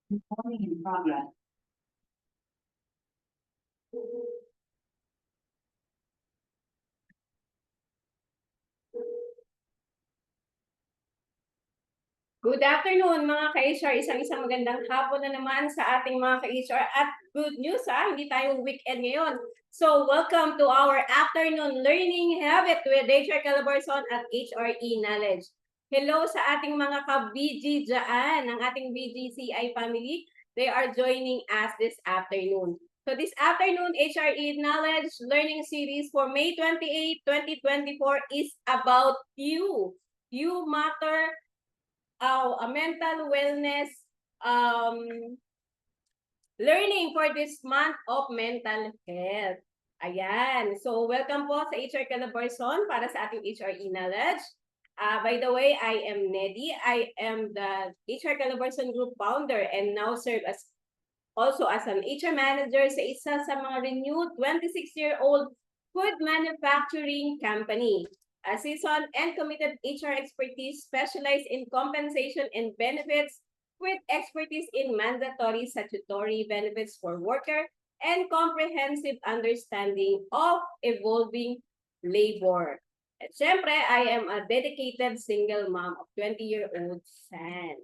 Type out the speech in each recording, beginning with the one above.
Recording in progress. Good afternoon mga ka-HR. Isang magandang hapon na naman sa ating mga ka-HR. At good news hindi tayo weekend ngayon. So welcome to our afternoon learning habit with HR Calabarzon at HRE Knowledge. Hello sa ating mga ka-BG dyan, ng ating BGCI family. They are joining us this afternoon. So this afternoon, HRE Knowledge Learning Series for May 28, 2024 is about you. You matter. A mental wellness learning for this month of mental health. Ayan. So, welcome po sa HR Calabarzon para sa ating HRE Knowledge. By the way, I am Neddy. I am the HR Calabarzon Group founder and now serve as also as an HR manager sa isa sa mga renewed 26-year-old food manufacturing company. A seasoned and committed HR expertise specialized in compensation and benefits with expertise in mandatory statutory benefits for worker and comprehensive understanding of evolving labor. At syempre, I am a dedicated single mom of 20-year-old son.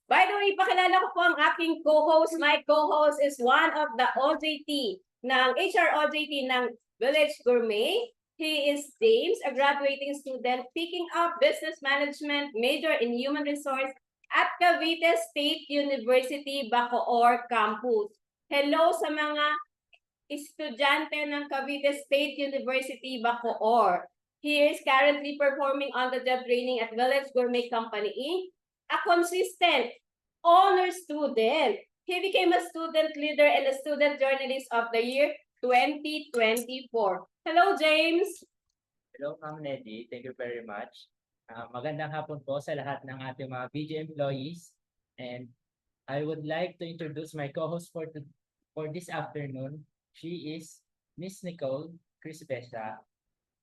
By the way, pakilala ko po ang aking co-host. My co-host is one of the OJT ng HR OJT ng Village Gourmet. He is James, a graduating student picking up business management major in human resource at Cavite State University, Bacoor Campus. Hello sa mga estudyante ng Cavite State University, Bacoor. He is currently performing on-the-job training at Village Gourmet Company Inc., a consistent honor student. He became a student leader and a student journalist of the year 2024. Hello, James. Hello, Ma'am Neddy. Thank you very much. Magandang hapon po sa lahat ng ating mga BG employees. And I would like to introduce my co-host for this afternoon. She is Miss Nicole Crispesa,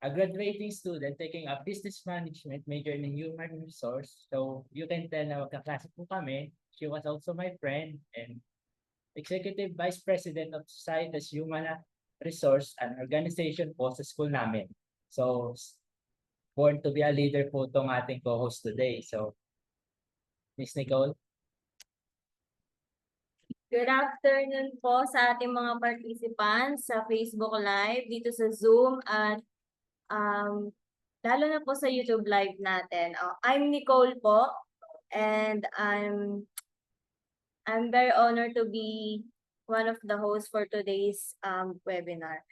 a graduating student taking a business management major in human resource. So you can tell na magkaklase po kami. She was also my friend and Executive Vice President of Societas Human Resource and Organization po sa school namin. So, born to be a leader po itong ating co-host today. So, Miss Nicole. Good afternoon po sa ating mga participants sa Facebook Live, dito sa Zoom, at lalo na po sa YouTube Live natin. I'm Nicole po, and I'm very honored to be one of the hosts for today's webinar.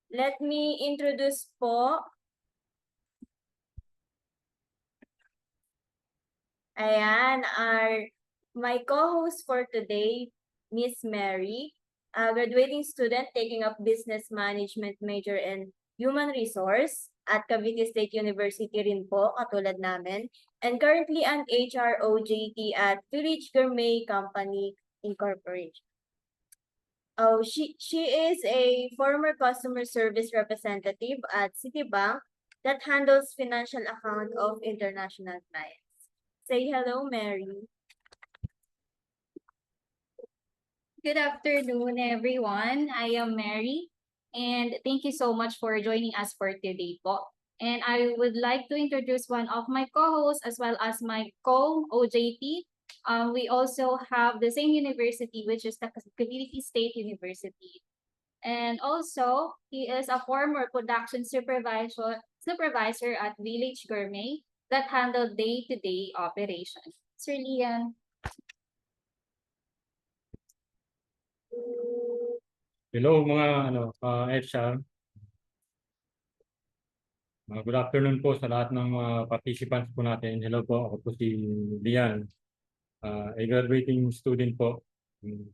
Let me introduce po. Ayan, my co-host for today, Miss Mary, a graduating student taking up business management major in human resource at Cavite State University rin po, katulad namin, and currently an HR OJT at Village Gourmet Company Incorporated. She is a former customer service representative at Citibank that handles financial account of international clients. Say hello, Mary. Good afternoon, everyone. I am Mary, and thank you so much for joining us for today po. And I would like to introduce one of my co-hosts as well as my co-OJT. We also have the same university, which is the Cavite State University. And also, he is a former production supervisor at Village Gourmet that handled day-to-day operations. Sir Lian. Hello mga HR. Good afternoon po sa lahat ng mga participants po natin. Hello po, ako po si Lian. A graduating student po.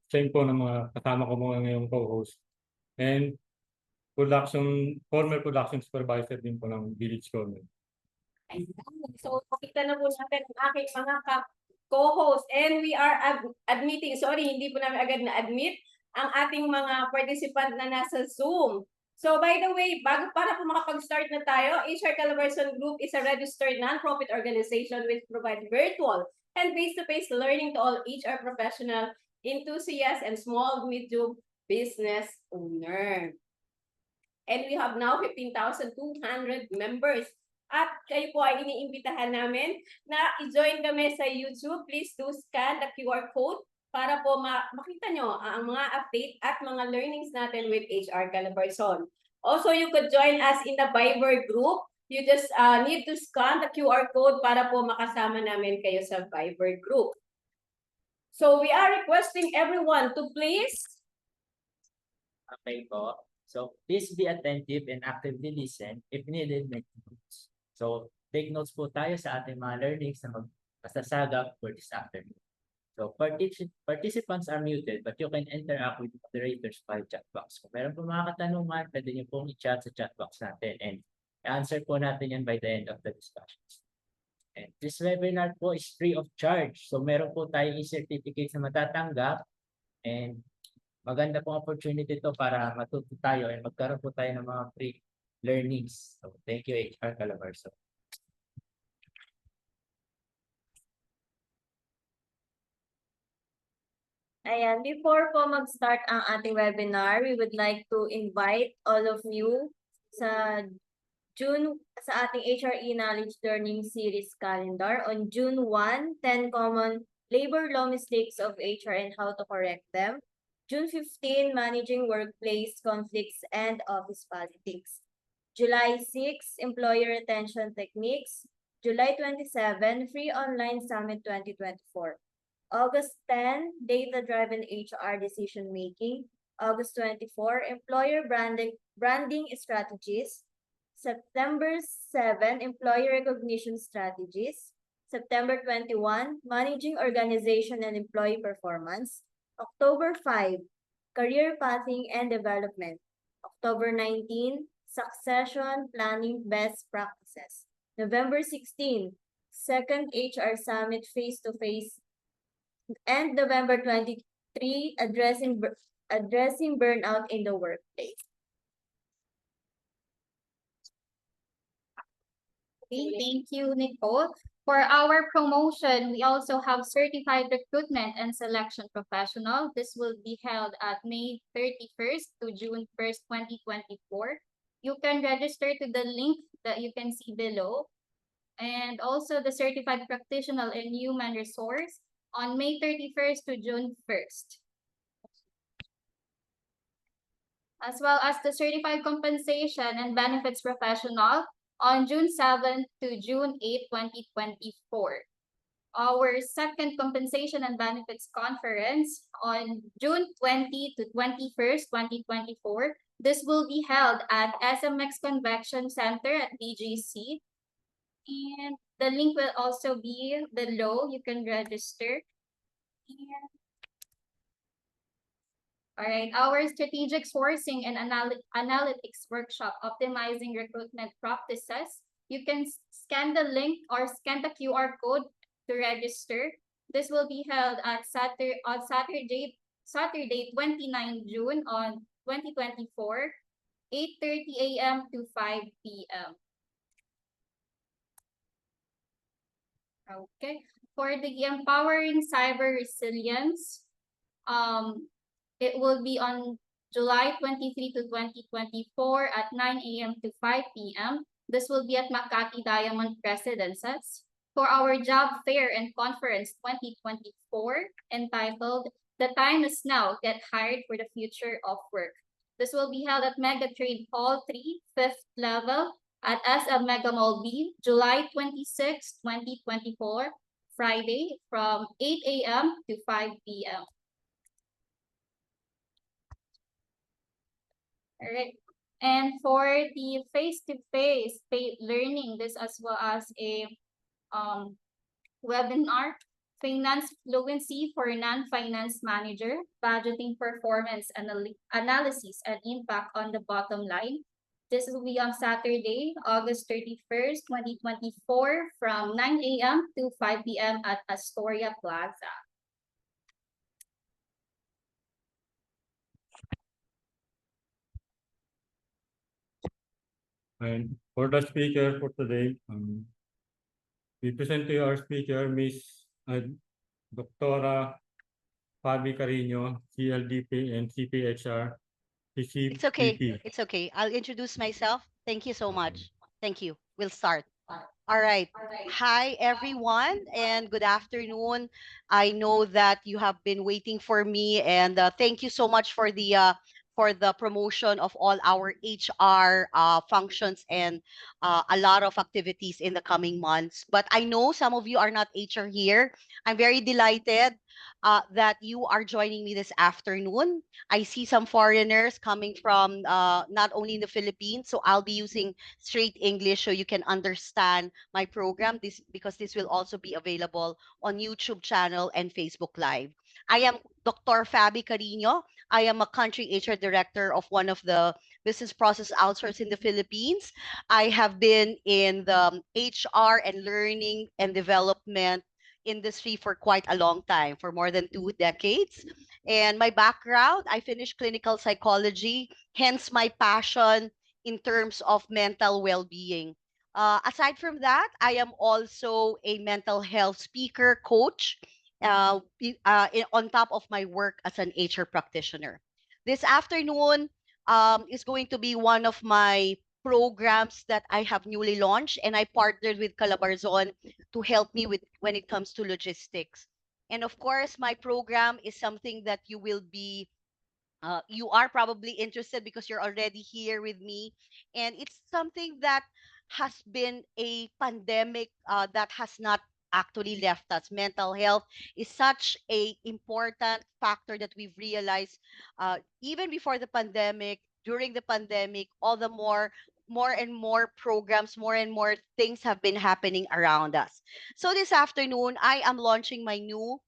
Same po ng mga kasama ko mga ngayong co-host. And former production supervisor din po ng Village Gourmet. So, pakita na po natin ang aking mga co-host. And we are admitting, sorry, hindi po namin agad na-admit ang ating mga participant na nasa Zoom. So, by the way, para po makapag-start na tayo, HR Calabarzon Group is a registered non-profit organization which provides virtual and face-to-face learning to all HR professional, enthusiasts, and small medium business owner. And we have now 15,200 members. At kayo po ay iniimbitahan namin na i-join kami sa YouTube. Please do scan the QR code para po makita nyo ang mga update at mga learnings natin with HR Calabarzon. Also, you could join us in the Viber group. You just need to scan the QR code para po makasama namin kayo sa Viber group. So we are requesting everyone to please Okay po. So please be attentive and actively listen. If needed, make notes. So take notes po tayo sa ating mga learnings na magpasasagap for this afternoon. So participants are muted but you can interact with moderators by chat box. Kung meron po mga katanungan, pwede niyo pong i-chat sa chat box natin and answer po natin yan by the end of the discussions. And this webinar po is free of charge. So meron po tayong e-certificates na matatanggap and maganda pong opportunity to para matuto tayo and magkaroon po tayo ng mga free learnings. So thank you HR Calabarzon. Ayan, before po mag-start ang ating webinar, we would like to invite all of you sa ating HRE Knowledge Learning Series calendar on June 1, 10 common labor law mistakes of HR and how to correct them. June 15, managing workplace conflicts and office politics. July 6, employee retention techniques. July 27, free online summit 2024. August 10, data-driven HR decision-making. August 24, employer branding strategies. September 7, employee recognition strategies. September 21, managing organization and employee performance. October 5, career pathing and development. October 19, succession planning best practices. November 16, second HR summit face-to-face. And November 23, addressing burnout in the workplace. Okay, thank you, Nicole. For our promotion, we also have certified recruitment and selection professional. This will be held at May 31st to June 1st, 2024. You can register to the link that you can see below. And also the certified practitioner in human resource on May 31st to June 1st. As well as the certified compensation and benefits professional on June 7 to June 8, 2024. Our second compensation and benefits conference on June 20 to 21st, 2024. This will be held at SMX Convention Center at BGC. And the link will also be below. You can register. All right, our strategic sourcing and analytics workshop, optimizing recruitment practices. You can scan the link or scan the QR code to register. This will be held at Saturday, 29 June on 2024, 8:30 a.m. to 5 p.m. Okay, for the empowering cyber resilience, it will be on July 23 to 2024 at 9 a.m. to 5 p.m. This will be at Makati Diamond Residences for our job fair and conference 2024 entitled "The Time is Now, Get Hired for the Future of Work." This will be held at Mega Trade Hall 3, 5th level at SM Mega Mall B, July 26, 2024, Friday from 8 a.m. to 5 p.m. All right. And for the face-to-face learning, this as well as a webinar, Finance Fluency for Non-Finance Manager, Budgeting Performance Analysis and Impact on the Bottom Line. This will be on Saturday, August 31st, 2024 from 9 a.m. to 5 p.m. at Astoria Plaza. And for the speaker for today, we present to you our speaker, Miss Doktora Fabi Carino, CLDP and CPHR, It's okay. CCPP. It's okay. I'll introduce myself. Thank you so much. Thank you. We'll start. All right. Hi, everyone, and good afternoon. I know that you have been waiting for me, and thank you so much for the promotion of all our HR functions and a lot of activities in the coming months. But I know some of you are not HR here. I'm very delighted that you are joining me this afternoon. I see some foreigners coming from not only in the Philippines, so I'll be using straight English so you can understand my program. This because this will also be available on YouTube channel and Facebook Live. I am Dr. Fabi Carino. I am a country HR director of one of the business process outsource in the Philippines. I have been in the HR and learning and development industry for quite a long time, for more than 2 decades. And my background, I finished clinical psychology, hence my passion in terms of mental well-being. Aside from that, I am also a mental health speaker, coach, on top of my work as an HR practitioner. This afternoon is going to be one of my programs that I have newly launched, and I partnered with Calabarzon to help me with when it comes to logistics. And of course, my program is something that you are probably interested because you're already here with me. And it's something that has been a pandemic that has not actually left us. Mental health is such a important factor that we've realized even before the pandemic, during the pandemic, all the more and more programs, more and more things have been happening around us. So this afternoon, I am launching my new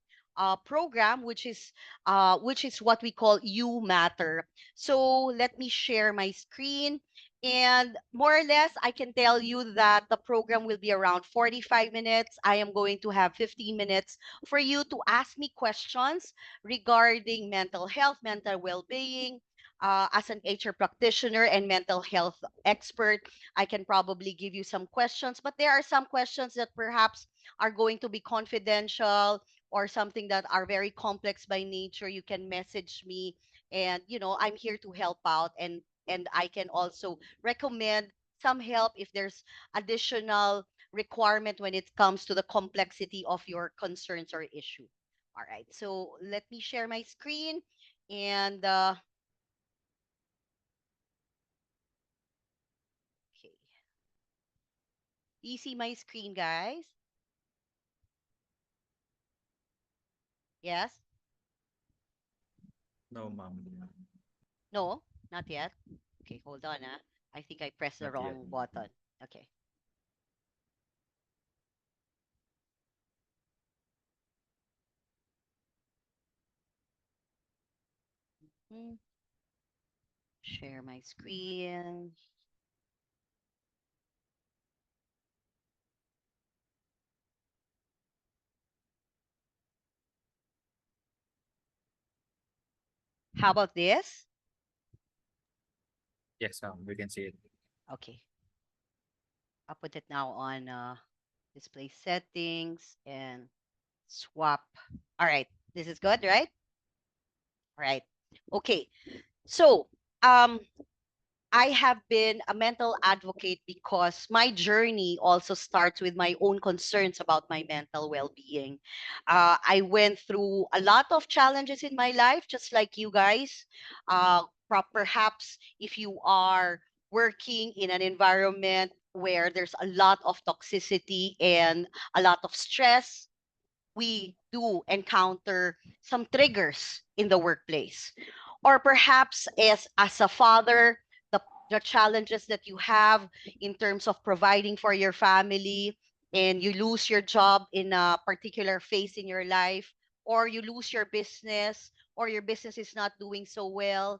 program, which is what we call You Matter. So let me share my screen. And more or less, I can tell you that the program will be around 45 minutes. I am going to have 15 minutes for you to ask me questions regarding mental health, mental well-being. As an HR practitioner and mental health expert, I can probably give you some questions, but there are some questions that perhaps are going to be confidential or something that are very complex by nature. You can message me, and I'm here to help out, and I can also recommend some help if there's additional requirement when it comes to the complexity of your concerns or issue. All right, so let me share my screen. And okay, you see my screen, guys? Yes? No, ma'am. No, not yet. Okay, hold on. I think I pressed the Not yet. wrong button. Okay. Hmm. Share my screen. How about this? Yes, we can see it. Okay. I'll put it now on display settings and swap. All right. This is good, right? All right. Okay. So, um, I have been a mental advocate because my journey also starts with my own concerns about my mental well being. I went through a lot of challenges in my life, just like you guys. Perhaps if you are working in an environment where there's a lot of toxicity and a lot of stress, we do encounter some triggers in the workplace. Or perhaps as a father, the challenges that you have in terms of providing for your family, and you lose your job in a particular phase in your life, or you lose your business, or your business is not doing so well.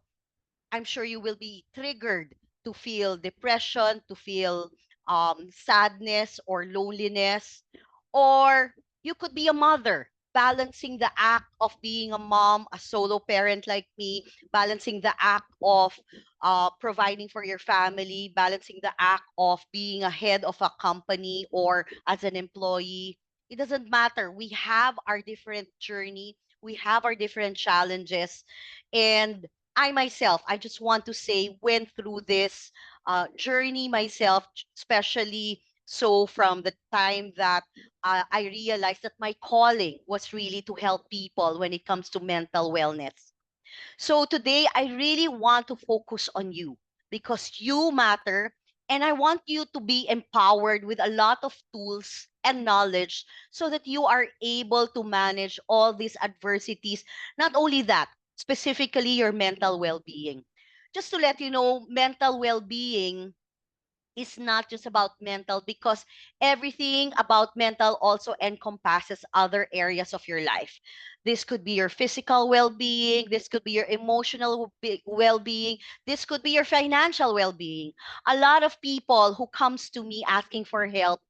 I'm sure you will be triggered to feel depression, to feel sadness or loneliness. Or you could be a mother, balancing the act of being a mom, a solo parent like me, balancing the act of providing for your family, balancing the act of being a head of a company or as an employee. It doesn't matter. We have our different journey, we have our different challenges. And I myself, I just want to say, went through this journey myself, especially so from the time that I realized that my calling was really to help people when it comes to mental wellness. So today, I really want to focus on you because you matter. And I want you to be empowered with a lot of tools and knowledge so that you are able to manage all these adversities. Not only that, specifically your mental well being. Just to let you know, mental well being is not just about mental, because everything about mental also encompasses other areas of your life. This could be your physical well-being, this could be your emotional well-being, this could be your financial well-being. A lot of people who comes to me asking for help,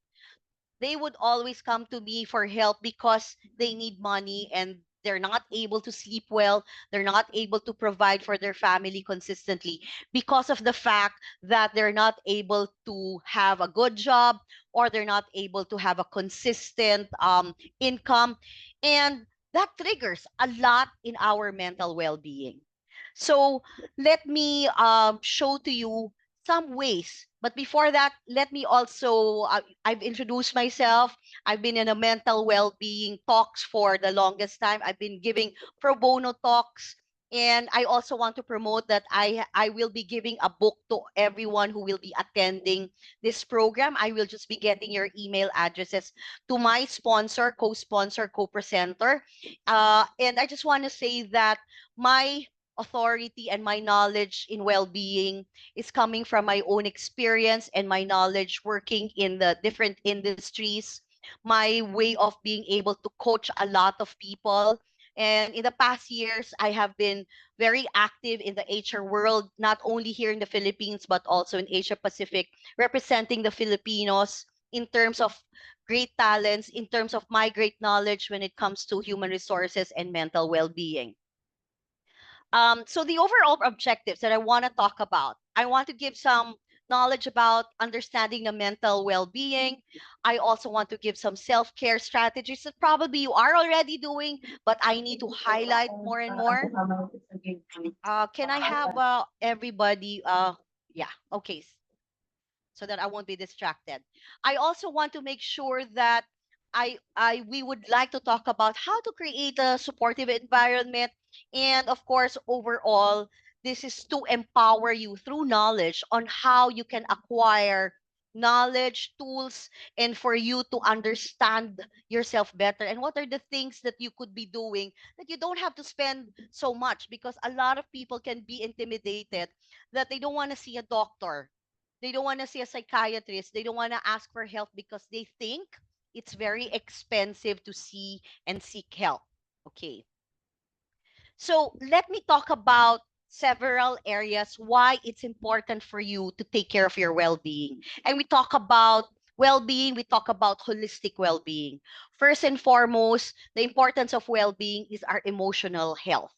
they would always come to me for help because they need money and they're not able to sleep well. They're not able to provide for their family consistently because of the fact that they're not able to have a good job, or they're not able to have a consistent income. And that triggers a lot in our mental well being. So let me show to you some ways. But before that, let me also, I've introduced myself. I've been in a mental well-being talks for the longest time. I've been giving pro bono talks. And I also want to promote that I will be giving a book to everyone who will be attending this program. I will just be getting your email addresses to my sponsor, co-sponsor, co-presenter. And I just want to say that my authority and my knowledge in well-being is coming from my own experience and my knowledge working in the different industries, my way of being able to coach a lot of people. And in the past years, I have been very active in the HR world, not only here in the Philippines, but also in Asia Pacific, representing the Filipinos in terms of great talents, in terms of my great knowledge when it comes to human resources and mental well-being. So the overall objectives that I want to talk about, I want to give some knowledge about understanding the mental well-being. I also want to give some self-care strategies that probably you are already doing, but I need to highlight more and more. Can I have everybody? Yeah, okay, so that I won't be distracted. I also want to make sure that we would like to talk about how to create a supportive environment. And of course, overall, this is to empower you through knowledge on how you can acquire knowledge, tools, and for you to understand yourself better. And what are the things that you could be doing that you don't have to spend so much, because a lot of people can be intimidated that they don't want to see a doctor, they don't want to see a psychiatrist. They don't want to ask for help because they think it's very expensive to see and seek help. Okay. So let me talk about several areas why it's important for you to take care of your well-being. And we talk about well-being, we talk about holistic well-being. First and foremost, the importance of well-being is our emotional health.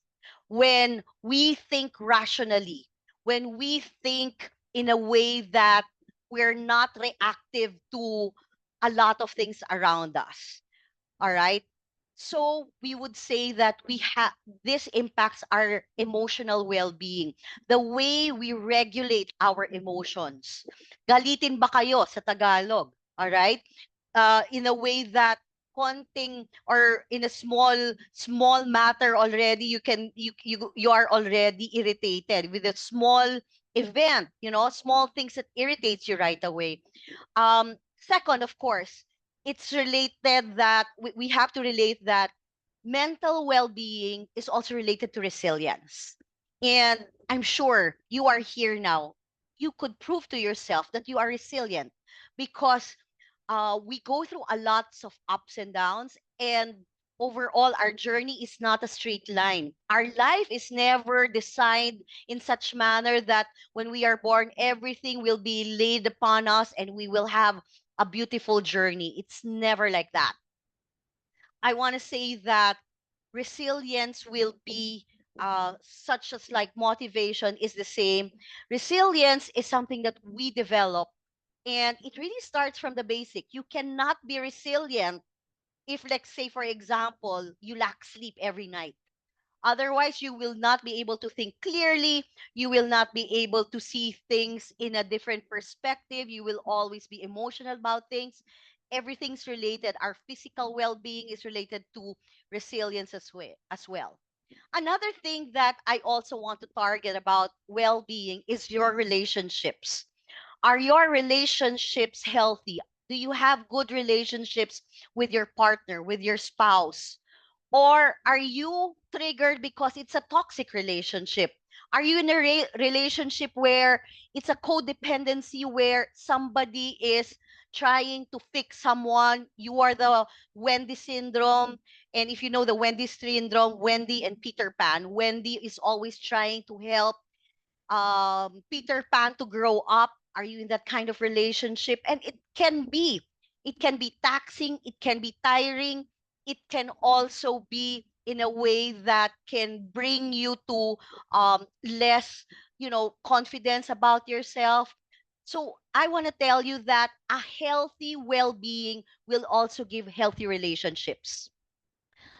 When we think rationally, when we think in a way that we're not reactive to a lot of things around us. All right. So we would say that we have this impacts our emotional well-being, the way we regulate our emotions. Galitin ba kayo sa Tagalog? All right? In a way that konting or in a small matter already you are already irritated with a small event, small things that irritates you right away. Second, of course, it's related that we have to relate that mental well-being is also related to resilience. And I'm sure you are here now. You could prove to yourself that you are resilient because we go through a lots of ups and downs, and overall our journey is not a straight line. Our life is never designed in such manner that when we are born everything will be laid upon us and we will have a beautiful journey. It's never like that. I want to say that resilience will be such as like motivation is the same. Resilience is something that we develop, and it really starts from the basic. You cannot be resilient if let's say, for example, you lack sleep every night. Otherwise, you will not be able to think clearly. You will not be able to see things in a different perspective. You will always be emotional about things. Everything's related. Our physical well-being is related to resilience as well. Another thing that I also want to target about well-being is your relationships. Are your relationships healthy? Do you have good relationships with your partner, with your spouse? Or are you triggered because it's a toxic relationship? Are you in a relationship where it's a codependency, where somebody is trying to fix someone? You are the Wendy syndrome. And if you know the Wendy syndrome, Wendy and Peter Pan, Wendy is always trying to help Peter Pan to grow up? Are you in that kind of relationship? And it can be taxing, it can be tiring, it can also be in a way that can bring you to less, confidence about yourself. So I want to tell you that a healthy well-being will also give healthy relationships.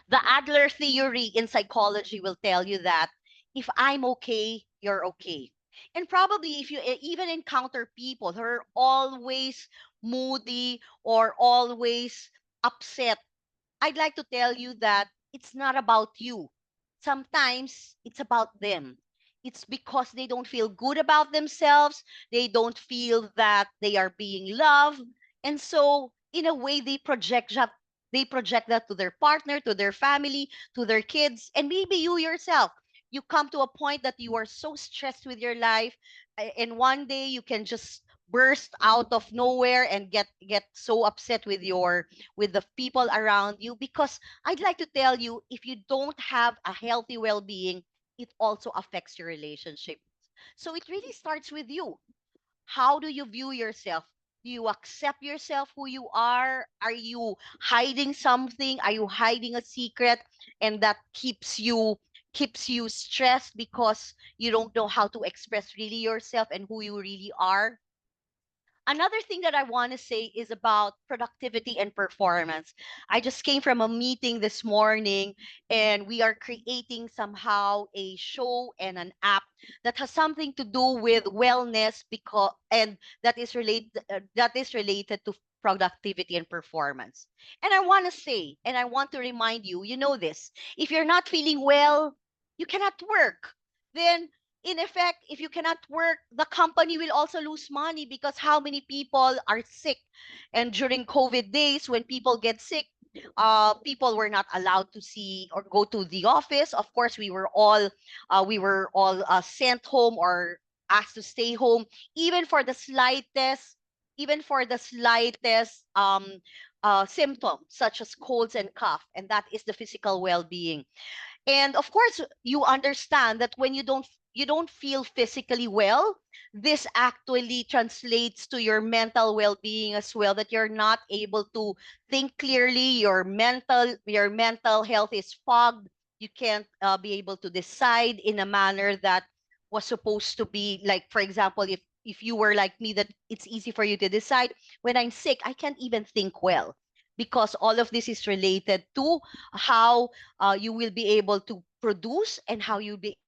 The Adler theory in psychology will tell you that if I'm okay, you're okay. And probably if you even encounter people who are always moody or always upset, I'd like to tell you that it's not about you. Sometimes it's about them. It's because they don't feel good about themselves. They don't feel that they are being loved. And so, in a way, they project that to their partner, to their family, to their kids, and maybe you yourself. You come to a point that you are so stressed with your life, and one day you can just burst out of nowhere and get so upset with the people around you, because I'd like to tell you, if you don't have a healthy well-being, it also affects your relationship. So it really starts with you. How do you view yourself? Do you accept yourself who you are? Are you hiding something? Are you hiding a secret? And that keeps you stressed because you don't know how to express really yourself and who you really are. Another thing that I want to say is about productivity and performance. I just came from a meeting this morning, and we are creating somehow a show and an app that has something to do with wellness, because and that is related to productivity and performance. And I want to say, and I want to remind you, you know this, if you're not feeling well, you cannot work. Then in effect, if you cannot work, the company will also lose money, because how many people are sick? And during COVID days, when people get sick, people were not allowed to see or go to the office. Of course, we were all sent home or asked to stay home, even for the slightest, symptom, such as colds and cough, and that is the physical well-being. And of course, you understand that when you don't feel physically well, this actually translates to your mental well-being as well, that you're not able to think clearly, your mental health is fogged. You can't be able to decide in a manner that was supposed to be, like, for example, if you were like me, that it's easy for you to decide. When I'm sick, I can't even think well, because all of this is related to how you will be able to produce and how you'll be